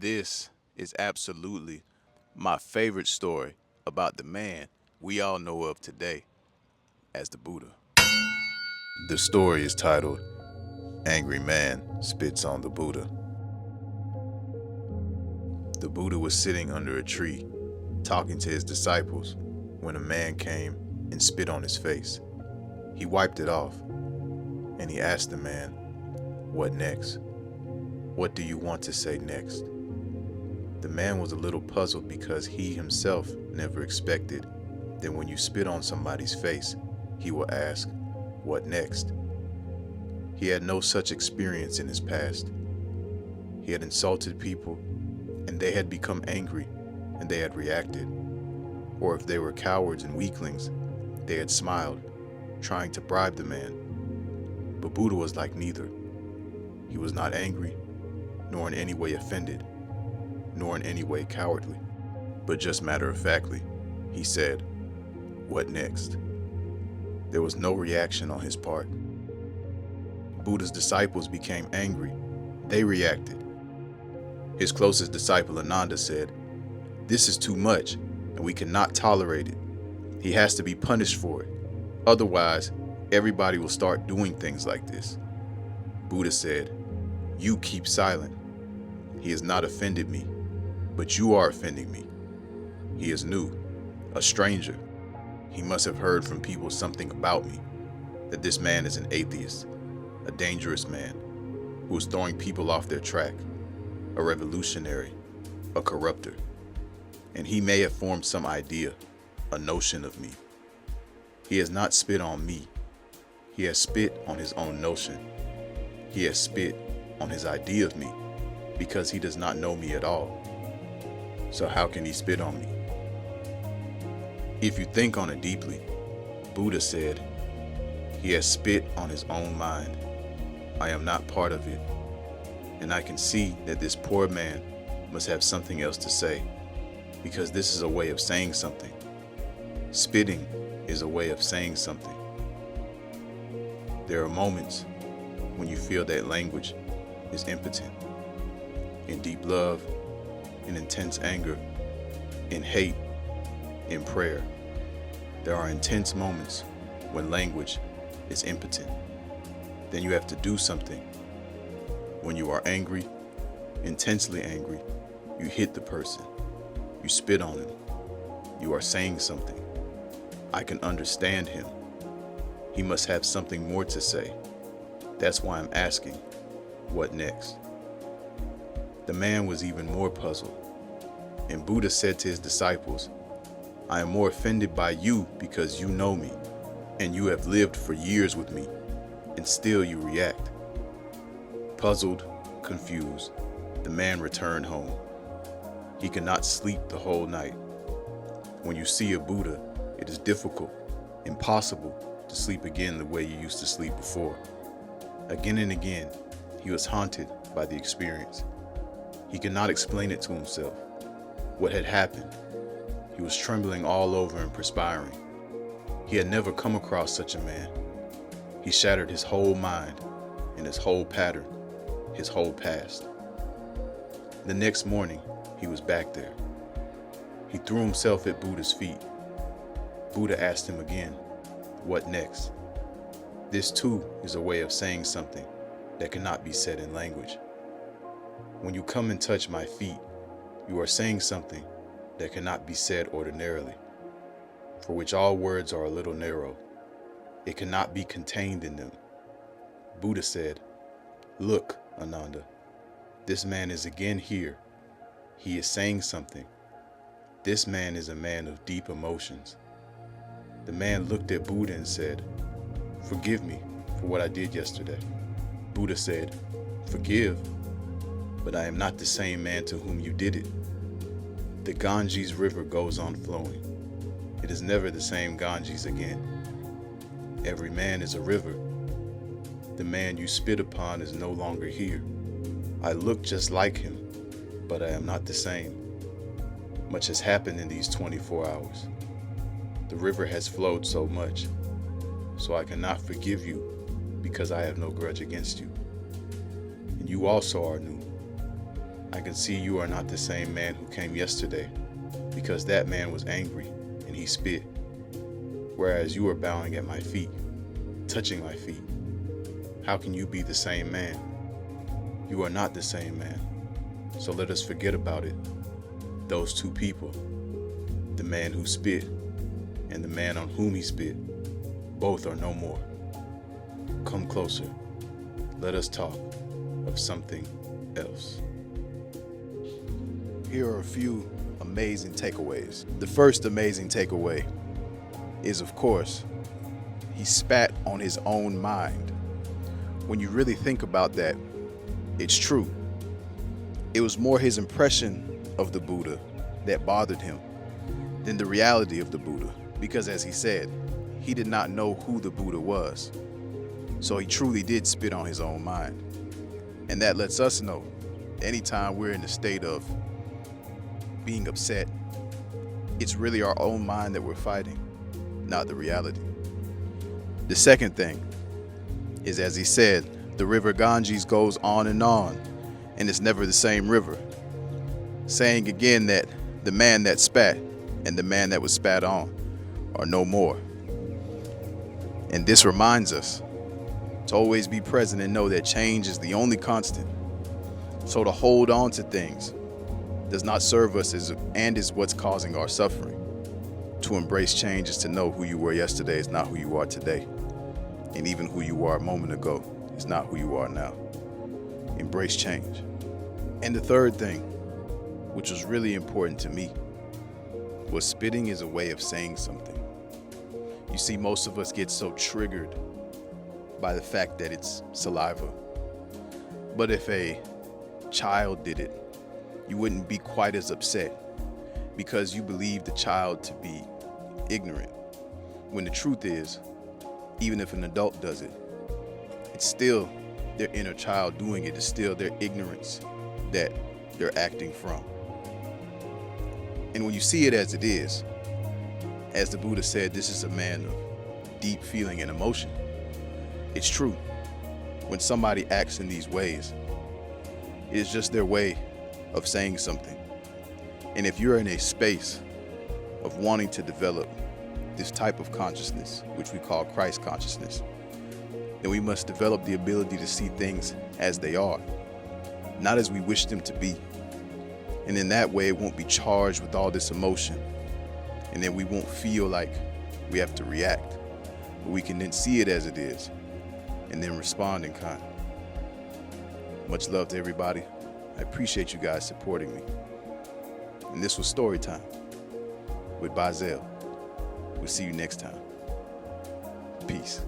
This is absolutely my favorite story about the man we all know of today as the Buddha. The story is titled Angry Man Spits on the Buddha. The Buddha was sitting under a tree, talking to his disciples, when a man came and spit on his face. He wiped it off, and he asked the man, "What next? What do you want to say next?" The man was a little puzzled because he himself never expected that when you spit on somebody's face, he will ask, "What next?" He had no such experience in his past. He had insulted people, and they had become angry, and they had reacted. Or if they were cowards and weaklings, they had smiled, trying to bribe the man. But Buddha was like neither. He was not angry, nor in any way offended, nor in any way cowardly, but just matter-of-factly, he said, "What next?" There was no reaction on his part. Buddha's disciples became angry. They reacted. His closest disciple Ananda said, "This is too much, and we cannot tolerate it. He has to be punished for it. Otherwise, everybody will start doing things like this." Buddha said, "You keep silent. He has not offended me, but you are offending me. He is new, a stranger. He must have heard from people something about me, that this man is an atheist, a dangerous man, who is throwing people off their track, a revolutionary, a corrupter. And he may have formed some idea, a notion of me. He has not spit on me. He has spit on his own notion. He has spit on his idea of me, because he does not know me at all. So how can he spit on me?" If you think on it deeply, Buddha said, he has spit on his own mind. I am not part of it. And I can see that this poor man must have something else to say, because this is a way of saying something. Spitting is a way of saying something. There are moments when you feel that language is impotent. In deep love, in intense anger, in hate, in prayer. There are intense moments when language is impotent. Then you have to do something. When you are angry, intensely angry, you hit the person. You spit on him. You are saying something. I can understand him. He must have something more to say. That's why I'm asking, what next? The man was even more puzzled. And Buddha said to his disciples, "I am more offended by you because you know me, and you have lived for years with me, and still you react." Puzzled, confused, the man returned home. He could not sleep the whole night. When you see a Buddha, it is difficult, impossible to sleep again the way you used to sleep before. Again and again, he was haunted by the experience. He could not explain it to himself. What had happened? He was trembling all over and perspiring. He had never come across such a man. He shattered his whole mind and his whole pattern, his whole past. The next morning, he was back there. He threw himself at Buddha's feet. Buddha asked him again, "What next?" This too is a way of saying something that cannot be said in language. When you come and touch my feet, you are saying something that cannot be said ordinarily, for which all words are a little narrow. It cannot be contained in them. Buddha said, "Look, Ananda, this man is again here. He is saying something. This man is a man of deep emotions." The man looked at Buddha and said, "Forgive me for what I did yesterday." Buddha said, "Forgive? But I am not the same man to whom you did it. The Ganges River goes on flowing. It is never the same Ganges again. Every man is a river. The man you spit upon is no longer here. I look just like him, but I am not the same. Much has happened in these 24 hours. The river has flowed so much, so I cannot forgive you because I have no grudge against you. And you also are new. I can see you are not the same man who came yesterday, because that man was angry and he spit, whereas you are bowing at my feet, touching my feet. How can you be the same man? You are not the same man. So let us forget about it. Those two people, the man who spit and the man on whom he spit, both are no more. Come closer. Let us talk of something else. Here are a few amazing takeaways. The first amazing takeaway is, of course, he spat on his own mind. When you really think about that, it's true. It was more his impression of the Buddha that bothered him than the reality of the Buddha, because as he said, he did not know who the Buddha was. So he truly did spit on his own mind. And that lets us know anytime we're in a state of being upset, it's really our own mind that we're fighting, not the reality. The second thing is, as he said, the river Ganges goes on, and it's never the same river. Saying again that the man that spat and the man that was spat on are no more. And this reminds us to always be present and know that change is the only constant. So to hold on to things does not serve us and is what's causing our suffering. To embrace change is to know who you were yesterday is not who you are today. And even who you were a moment ago is not who you are now. Embrace change. And the third thing, which was really important to me, was spitting is a way of saying something. You see, most of us get so triggered by the fact that it's saliva. But if a child did it, you wouldn't be quite as upset because you believe the child to be ignorant. When the truth is, even if an adult does it, it's still their inner child doing it. It's still their ignorance that they're acting from. And when you see it as it is, as the Buddha said, this is a man of deep feeling and emotion. It's true. When somebody acts in these ways, it's just their way of saying something. And if you're in a space of wanting to develop this type of consciousness, which we call Christ consciousness, then we must develop the ability to see things as they are, not as we wish them to be. And in that way, it won't be charged with all this emotion. And then we won't feel like we have to react. But we can then see it as it is and then respond in kind. Much love to everybody. I appreciate you guys supporting me. And this was Story Time with Bizzel. We'll see you next time. Peace.